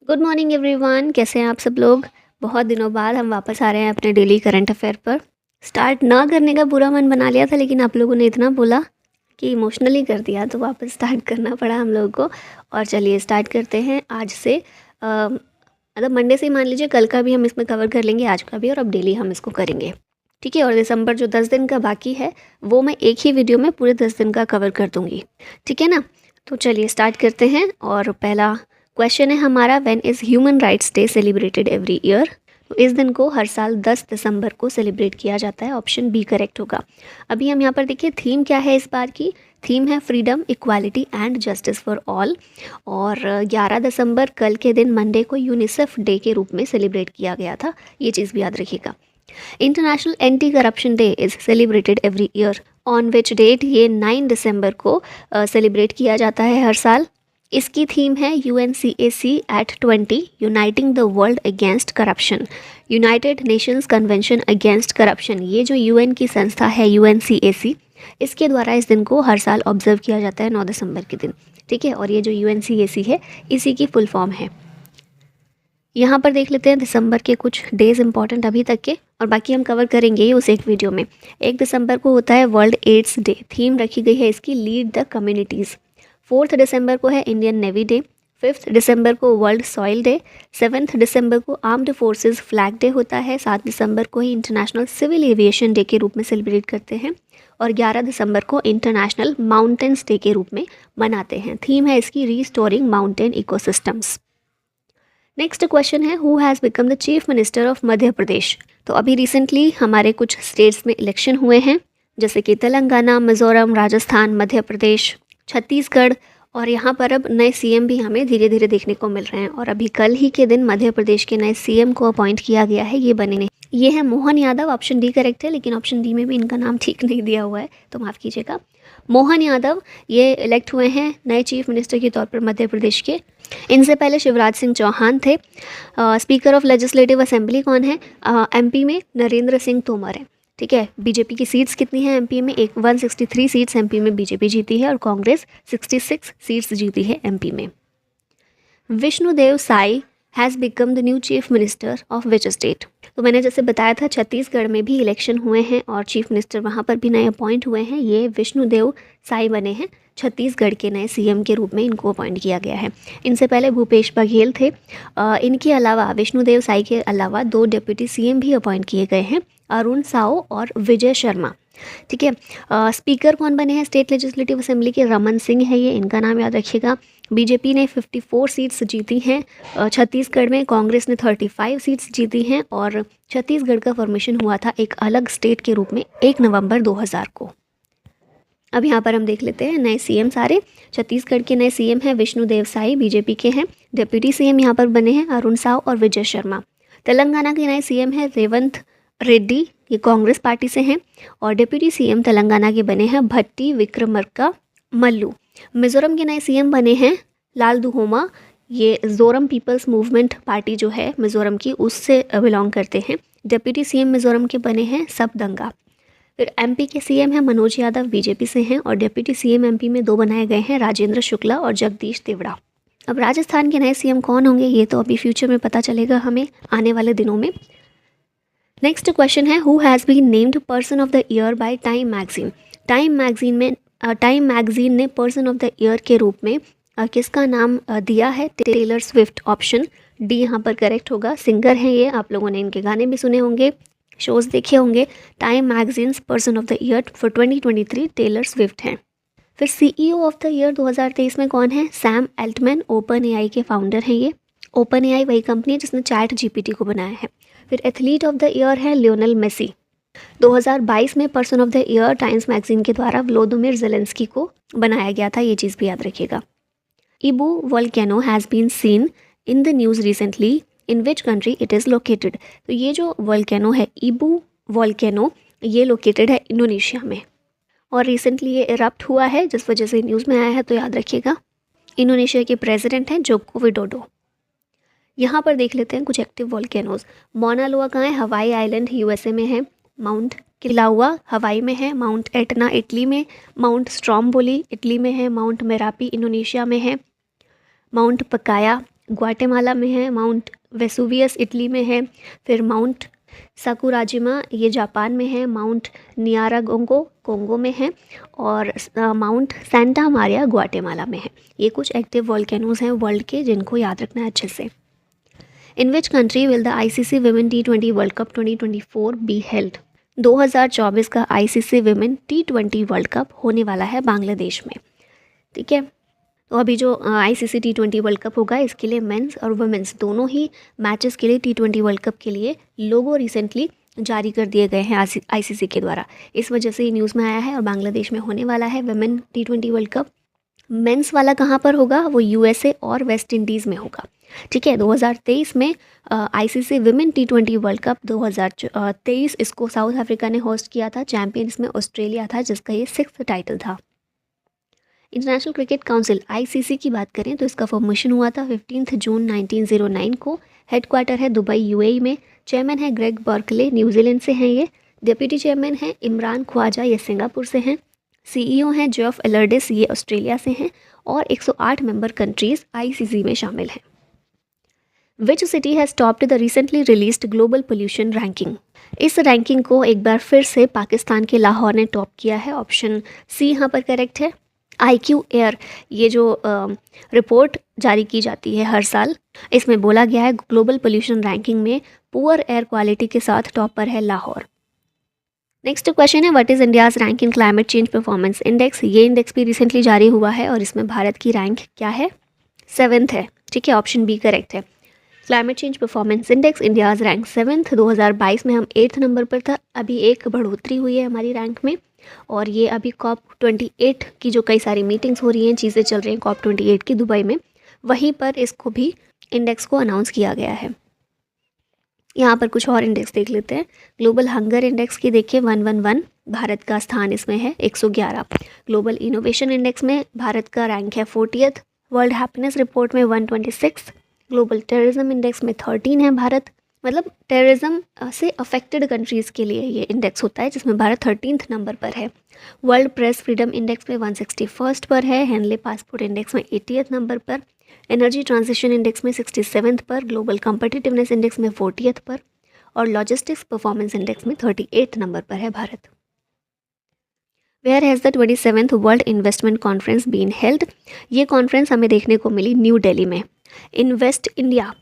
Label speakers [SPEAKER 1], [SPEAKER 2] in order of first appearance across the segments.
[SPEAKER 1] Good morning everyone, कैसे हैं आप सब लोग। बहुत दिनों बाद हम वापस आ रहे हैं अपने डेली करंट अफेयर पर। स्टार्ट ना करने का पूरा मन बना लिया था, लेकिन आप लोगों ने इतना बोला कि इमोशनली कर दिया, तो वापस स्टार्ट करना पड़ा हम लोगों को। और चलिए स्टार्ट करते हैं आज से। मतलब मंडे से ही मान लीजिए, कल का भी हम इसमें कवर कर लेंगे, आज का भी, और अब डेली हम इसको करेंगे। ठीक है। और दिसंबर जो 10 दिन का बाकी है वो मैं एक ही वीडियो में पूरे 10 दिन का कवर कर दूंगी। ठीक है ना। तो चलिए स्टार्ट करते हैं। और पहला क्वेश्चन है हमारा, when is human rights day celebrated every year. तो इस दिन को हर साल 10 दिसंबर को सेलिब्रेट किया जाता है। ऑप्शन बी करेक्ट होगा। अभी हम यहाँ पर देखिए थीम क्या है इस बार की। थीम है freedom, equality and justice for all. और 11 दिसंबर कल के दिन मंडे को यूनिसेफ डे के रूप में सेलिब्रेट किया गया था। ये चीज़ भी याद रखिएगा। International anti corruption day is celebrated every year. On which date, ये 9 दिसंबर को सेलिब्रेट किया जाता है हर साल। इसकी थीम है UNCAC@20 uniting the world against corruption. United Nations convention against corruption, ये जो UN की संस्था है UNCAC, इसके द्वारा इस दिन को हर साल ऑब्जर्व किया जाता है 9 दिसंबर के दिन। ठीक है। और ये जो UNCAC है इसी की फुल फॉर्म है। यहाँ पर देख लेते हैं दिसंबर के कुछ डेज इंपॉर्टेंट अभी तक के, और बाकी हम कवर करेंगे ही उस एक वीडियो में। 1 दिसंबर को होता है वर्ल्ड एड्स डे। थीम रखी गई है इसकी लीड द कम्युनिटीज़। 4 दिसंबर को है इंडियन नेवी डे। 5 दिसंबर को वर्ल्ड सॉइल डे। 7 दिसंबर को आर्म्ड फोर्सेस फ्लैग डे होता है। 7 दिसंबर को ही इंटरनेशनल सिविल एविएशन डे के रूप में सेलिब्रेट करते हैं। और 11 दिसंबर को इंटरनेशनल माउंटेन्स डे के रूप में मनाते हैं। थीम है इसकी restoring mountain ecosystems. Next question है, who has become the chief minister of Madhya Pradesh. तो अभी रिसेंटली हमारे कुछ स्टेट्स में इलेक्शन हुए हैं, जैसे कि तेलंगाना, मिजोरम, राजस्थान, मध्य प्रदेश, छत्तीसगढ़। और यहाँ पर अब नए CM भी हमें धीरे धीरे देखने को मिल रहे हैं। और अभी कल ही के दिन मध्य प्रदेश के नए CM को अपॉइंट किया गया है। ये बने ये है Mohan Yadav. Option D correct है, लेकिन ऑप्शन डी में भी इनका नाम ठीक नहीं दिया हुआ है, तो माफ़ कीजिएगा। मोहन यादव ये इलेक्ट हुए हैं नए चीफ मिनिस्टर के तौर पर मध्य प्रदेश के। इनसे पहले शिवराज सिंह चौहान थे। स्पीकर ऑफ लेजिस्लेटिव असेंबली कौन है? MP में नरेंद्र सिंह तोमर है। ठीक है। बीजेपी की सीट्स कितनी हैं MP में? 163 सीट्स MP में बीजेपी जीती है, और कांग्रेस 66 सीट्स जीती है MP में। Vishnudeo Sai has become the new chief minister of which state. तो मैंने जैसे बताया था छत्तीसगढ़ में भी इलेक्शन हुए हैं और चीफ मिनिस्टर वहाँ पर भी नए अपॉइंट हुए हैं। ये विष्णुदेव साई बने हैं छत्तीसगढ़ के नए CM के रूप में, इनको अपॉइंट किया गया है। इनसे पहले भूपेश बघेल थे। इनके अलावा विष्णुदेव साई के अलावा 2 डिप्टी CM भी अपॉइंट किए गए हैं, अरुण साओ और विजय शर्मा। ठीक है। स्पीकर कौन बने हैं स्टेट लेजिस्लेटिव असेंबली के? रमन सिंह है ये, इनका नाम याद रखिएगा। बीजेपी ने 54 सीट्स जीती हैं छत्तीसगढ़ में। कांग्रेस ने 35 सीट्स जीती हैं। और छत्तीसगढ़ का फॉर्मेशन हुआ था एक अलग स्टेट के रूप में 1 नवंबर 2000 को। अब यहाँ पर हम देख लेते हैं नए CM सारे। छत्तीसगढ़ के नए CM हैं विष्णुदेव साई, बीजेपी के हैं। डिप्टी CM यहाँ पर बने हैं अरुण साव और विजय शर्मा। तेलंगाना के नए CM हैं रेवंत रेड्डी, ये कांग्रेस पार्टी से हैं। और डिप्टी CM तेलंगाना के बने हैं भट्टी विक्रमर्का मल्लू। मिजोरम के नए CM बने हैं लाल दुहोमा, ये जोरम पीपल्स मूवमेंट पार्टी जो है मिजोरम की, उससे बिलोंग करते हैं। डिप्टी CM मिजोरम के बने हैं सबदंगा। फिर MP के CM हैं मनोज यादव, बीजेपी से हैं। और डिप्टी CM MP में 2 बनाए गए हैं, राजेंद्र शुक्ला और जगदीश तिवड़ा। अब राजस्थान के नए CM कौन होंगे ये तो अभी फ्यूचर में पता चलेगा हमें आने वाले दिनों में। नेक्स्ट क्वेश्चन है, who has been named person of the year by Time magazine. Time magazine ने पर्सन ऑफ द ईयर के रूप में किसका नाम दिया है? Taylor Swift. ऑप्शन डी यहाँ पर करेक्ट होगा। सिंगर हैं ये, आप लोगों ने इनके गाने भी सुने होंगे, शोज़ देखे होंगे। Time magazine's person of the year for 2023 Taylor Swift हैं। फिर CEO ऑफ द ईयर 2023 में कौन है? सैम एल्टमैन, OpenAI के फाउंडर हैं ये। OpenAI वही कंपनी है जिसने ChatGPT को बनाया है। फिर एथलीट ऑफ द ईयर है लियोनेल मेसी। 2022 में person of the year times magazine के द्वारा व्लोदिमिर ज़ेलेंस्की को बनाया गया था, ये चीज़ भी याद रखिएगा। Ibu volcano has been seen in the news recently, in which country it is located. तो ये जो वोल्केनो है इबू वोल्केनो, ये लोकेटेड है इंडोनेशिया में, और रिसेंटली ये इरप्ट हुआ है जिस वजह से न्यूज़ में आया है, तो याद रखिएगा। इंडोनेशिया के प्रेसिडेंट हैं जोको विडोडो। यहाँ पर देख लेते हैं कुछ एक्टिव वोल्केनोज। मौना लोआ कहाँ है? हवाई आइलैंड USA में है। माउंट किलाउआ हवाई में है। माउंट एटना इटली में। माउंट स्ट्रॉम्बोली इटली में है। माउंट मेरापी इंडोनेशिया में है। माउंट पकाया ग्वाटेमाला में है, माउंट वेसुवियस इटली में है, फिर माउंट साकुराजिमा ये जापान में है, माउंट नियारागोंगो कोंगो में है, और माउंट सेंटा मारिया ग्वाटेमाला में है। ये कुछ एक्टिव वोल्केनोज हैं वर्ल्ड के, जिनको याद रखना है अच्छे से। In which country will the ICC women T20 world cup 2024 be held? 2024 का ICC women T20 world cup होने वाला है बांग्लादेश में। ठीक है, तो अभी जो आईसीसी T20 वर्ल्ड कप होगा, इसके लिए मेंस और वुमेन्स दोनों ही मैचेस के लिए T20 वर्ल्ड कप के लिए लोगो रिसेंटली जारी कर दिए गए हैं आईसीसी के द्वारा। इस वजह से ये न्यूज़ में आया है, और बांग्लादेश में होने वाला है women T20 world cup. Mains वाला कहाँ पर होगा? वो यूएसए और वेस्ट इंडीज़ में होगा। ठीक है, 2023 में ICC women T20 world cup 2023 इसको साउथ अफ्रीका ने होस्ट किया था। चैंपियन इसमें ऑस्ट्रेलिया था, जिसका ये 6th टाइटल था। इंटरनेशनल क्रिकेट काउंसिल आईसीसी की बात करें तो इसका फॉर्मेशन हुआ था 15 जून 1909 को। हेडक्वार्टर है दुबई यूएई में। चेयरमैन है ग्रेग बर्कले, न्यूजीलैंड से हैं ये। डिप्टी चेयरमैन है इमरान ख्वाजा, ये सिंगापुर से हैं। सीईओ हैं जेफ एलर्डिस, ये ऑस्ट्रेलिया से हैं। और 108 मेंबर कंट्रीज़ आईसीसी में शामिल हैं। Which city has topped the recently released global pollution ranking? इस रैंकिंग को एक बार फिर से पाकिस्तान के लाहौर ने टॉप किया है। ऑप्शन सी यहाँ पर करेक्ट है। IQ एयर, ये जो रिपोर्ट जारी की जाती है हर साल, इसमें बोला गया है ग्लोबल पोल्यूशन रैंकिंग में पुअर एयर क्वालिटी के साथ टॉप पर है लाहौर। नेक्स्ट क्वेश्चन है, what is India's rank in climate change performance index? ये इंडेक्स भी रिसेंटली जारी हुआ है, और इसमें भारत की रैंक क्या है? 7th है। ठीक है, ऑप्शन बी करेक्ट है। Climate change performance index India's rank 7th। 2022 में हम 8th नंबर पर था। अभी एक बढ़ोतरी हुई है हमारी रैंक में, और ये अभी COP28 की जो कई सारी मीटिंग्स हो रही हैं, चीज़ें चल रही हैं COP28 की दुबई में, वहीं पर इसको भी इंडेक्स को अनाउंस किया गया है। यहाँ पर कुछ और इंडेक्स देख लेते हैं। ग्लोबल हंगर इंडेक्स की देखिए 111, भारत का स्थान इसमें है 111। ग्लोबल इनोवेशन इंडेक्स में भारत का रैंक है 40th। वर्ल्ड हैप्पीनेस रिपोर्ट में 126। ग्लोबल टेररिज्म इंडेक्स में 13 है भारत। मतलब टेररिज्म से अफेक्टेड कंट्रीज़ के लिए ये इंडेक्स होता है, जिसमें भारत 13th नंबर पर है। वर्ल्ड प्रेस फ्रीडम इंडेक्स में 161st पर है। हेनले पासपोर्ट इंडेक्स में 80th नंबर पर। एनर्जी ट्रांजिशन इंडेक्स में 67th पर। ग्लोबल कम्पिटिटिवनेस इंडेक्स में 40th पर। और लॉजिस्टिक्स परफॉर्मेंस इंडेक्स में 38th नंबर पर है Bharat. Where has the 27th world investment conference been held? ये कॉन्फ्रेंस हमें देखने को मिली न्यू दिल्ली में। Invest India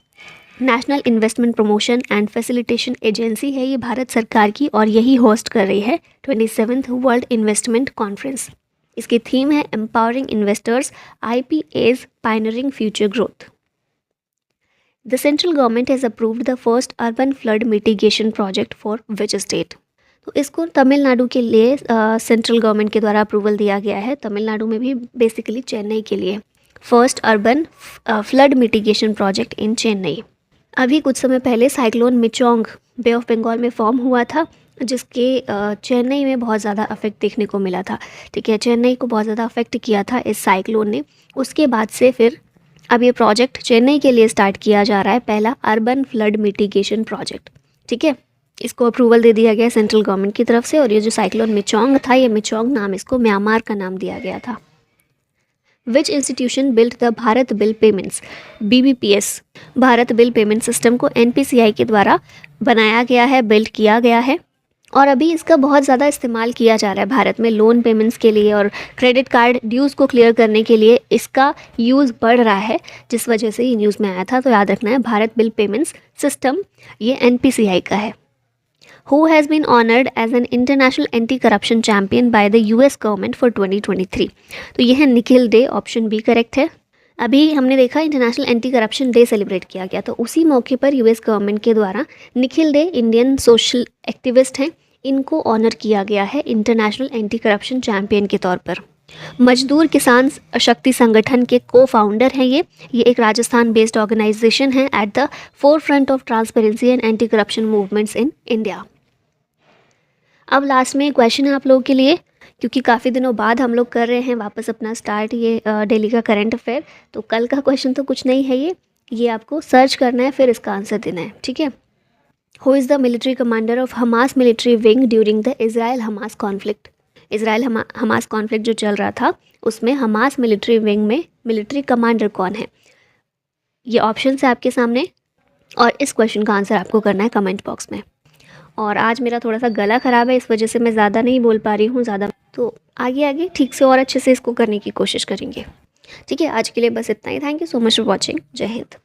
[SPEAKER 1] national investment promotion and facilitation agency है ये भारत सरकार की, और यही होस्ट कर रही है 27th वर्ल्ड इन्वेस्टमेंट कॉन्फ्रेंस। इसकी थीम है empowering investors, IPAs pioneering future growth. The central government has approved the first urban flood mitigation project for which state? तो इसको तमिलनाडु के लिए सेंट्रल गवर्नमेंट के द्वारा अप्रूवल दिया गया है। तमिलनाडु में भी बेसिकली चेन्नई के लिए first urban flood mitigation project in Chennai. अभी कुछ समय पहले cyclone Michaung Bay of Bengal में फॉर्म हुआ था, जिसके चेन्नई में बहुत ज़्यादा अफेक्ट देखने को मिला था। ठीक है, चेन्नई को बहुत ज़्यादा अफेक्ट किया था इस साइक्लोन ने। उसके बाद से फिर अब ये प्रोजेक्ट चेन्नई के लिए स्टार्ट किया जा रहा है, पहला अर्बन फ्लड मिटिगेशन प्रोजेक्ट। ठीक है, इसको अप्रूवल दे दिया गया सेंट्रल गवर्नमेंट की तरफ से। और ये जो साइक्लोन मिचोंग था, ये मिचोंग नाम इसको म्यांमार का नाम दिया गया था। विच institution built the Bharat bill payments? BBPS Bharat bill payment system को NPCI के द्वारा बनाया गया है, बिल्ड किया गया है, और अभी इसका बहुत ज़्यादा इस्तेमाल किया जा रहा है भारत में लोन पेमेंट्स के लिए और क्रेडिट कार्ड ड्यूज़ को क्लियर करने के लिए इसका यूज़ बढ़ रहा है, जिस वजह से ये न्यूज़ में आया था। तो याद रखना है, भारत बिल पेमेंट्स सिस्टम ये NPCI का है। Who has been honored as an international anti-corruption champion by the US government for 2023? तो यह है Nikhil De, option B correct है। अभी हमने देखा international anti corruption day celebrate किया गया, तो उसी मौके पर US गवर्नमेंट के द्वारा Nikhil day Indian social activist हैं, इनको ऑनर किया गया है इंटरनेशनल एंटी करप्शन चैम्पियन के तौर पर। मजदूर किसान शक्ति संगठन के को फाउंडर हैं ये एक राजस्थान बेस्ड ऑर्गेनाइजेशन है at the four front of transparency and anti corruption movements in India. अब लास्ट में क्वेश्चन है आप लोगों के लिए, क्योंकि काफ़ी दिनों बाद हम लोग कर रहे हैं वापस अपना स्टार्ट ये डेली का करंट अफेयर, तो कल का क्वेश्चन तो कुछ नहीं है, ये आपको सर्च करना है, फिर इसका आंसर देना है। ठीक है, who is the military commander of Hamas military wing during the Israel Hamas conflict? Israel Hamas conflict जो चल रहा था उसमें हमास मिलिट्री विंग में मिलिट्री कमांडर कौन है? ये ऑप्शन है आपके सामने और इस क्वेश्चन का आंसर आपको करना है कमेंट बॉक्स में। और आज मेरा थोड़ा सा गला ख़राब है, इस वजह से मैं ज़्यादा नहीं बोल पा रही हूँ ज़्यादा, तो आगे आगे ठीक से और अच्छे से इसको करने की कोशिश करेंगे। ठीक है, आज के लिए बस इतना ही। Thank you so much for watching. जय हिंद।